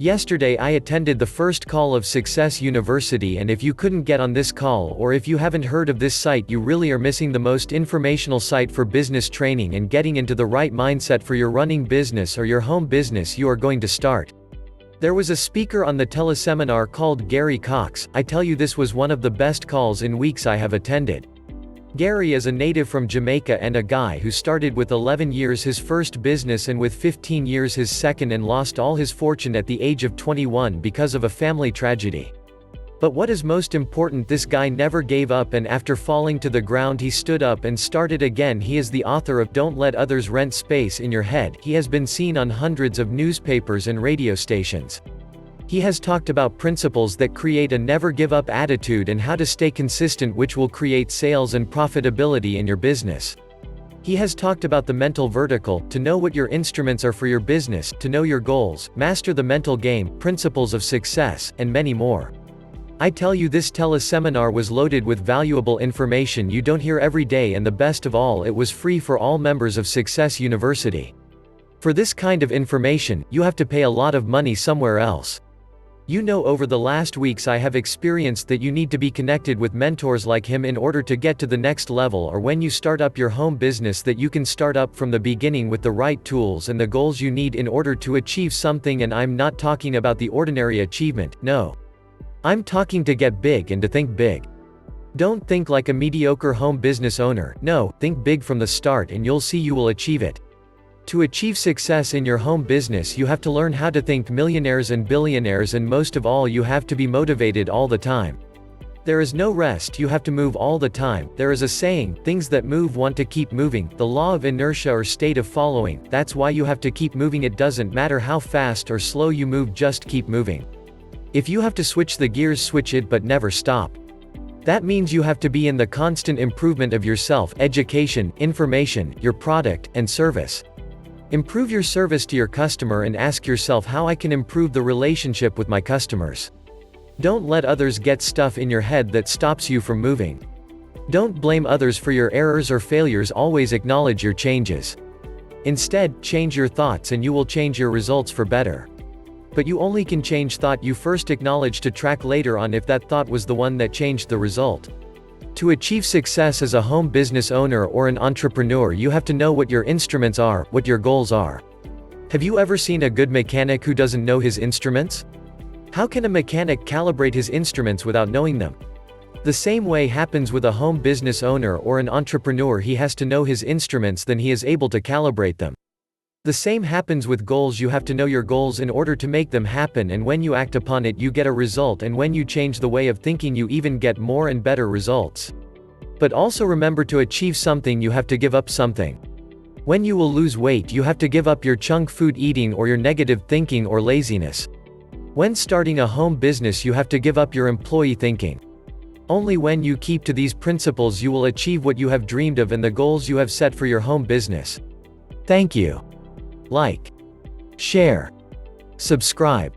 Yesterday I attended the first call of Success University, and if you couldn't get on this call or if you haven't heard of this site, you really are missing the most informational site for business training and getting into the right mindset for your running business or your home business you are going to start. There was a speaker on the teleseminar called Gary Cox. I tell you, this was one of the best calls in weeks I have attended. Gary is a native from Jamaica and a guy who started with 11 years his first business and with 15 years his second, and lost all his fortune at the age of 21 because of a family tragedy. But what is most important, this guy never gave up, and after falling to the ground he stood up and started again. He is the author of Don't Let Others Rent Space in Your Head. He has been seen on hundreds of newspapers and radio stations. He has talked about principles that create a never-give-up attitude and how to stay consistent, which will create sales and profitability in your business. He has talked about the mental vertical, to know what your instruments are for your business, to know your goals, master the mental game, principles of success, and many more. I tell you, this teleseminar was loaded with valuable information you don't hear every day, and the best of all, it was free for all members of Success University. For this kind of information, you have to pay a lot of money somewhere else. You know, over the last weeks I have experienced that you need to be connected with mentors like him in order to get to the next level, or when you start up your home business, that you can start up from the beginning with the right tools and the goals you need in order to achieve something. And I'm not talking about the ordinary achievement, no. I'm talking to get big and to think big. Don't think like a mediocre home business owner, no, think big from the start and you'll see you will achieve it. To achieve success in your home business, you have to learn how to think millionaires and billionaires, and most of all, you have to be motivated all the time. There is no rest, you have to move all the time. There is a saying, things that move want to keep moving, the law of inertia or state of following. That's why you have to keep moving. It doesn't matter how fast or slow you move, just keep moving. If you have to switch the gears, switch it, but never stop. That means you have to be in the constant improvement of yourself, education, information, your product, and service. Improve your service to your customer and ask yourself, how I can improve the relationship with my customers. Don't let others get stuff in your head that stops you from moving. Don't blame others for your errors or failures, always acknowledge your changes. Instead, change your thoughts and you will change your results for better. But you only can change thought you first acknowledge to track later on if that thought was the one that changed the result. To achieve success as a home business owner or an entrepreneur, you have to know what your instruments are, what your goals are. Have you ever seen a good mechanic who doesn't know his instruments? How can a mechanic calibrate his instruments without knowing them? The same way happens with a home business owner or an entrepreneur. He has to know his instruments, then he is able to calibrate them. The same happens with goals. You have to know your goals in order to make them happen, and when you act upon it you get a result, and when you change the way of thinking you even get more and better results. But also remember, to achieve something you have to give up something. When you will lose weight, you have to give up your junk food eating or your negative thinking or laziness. When starting a home business you have to give up your employee thinking. Only when you keep to these principles you will achieve what you have dreamed of and the goals you have set for your home business. Thank you. Like, share, subscribe.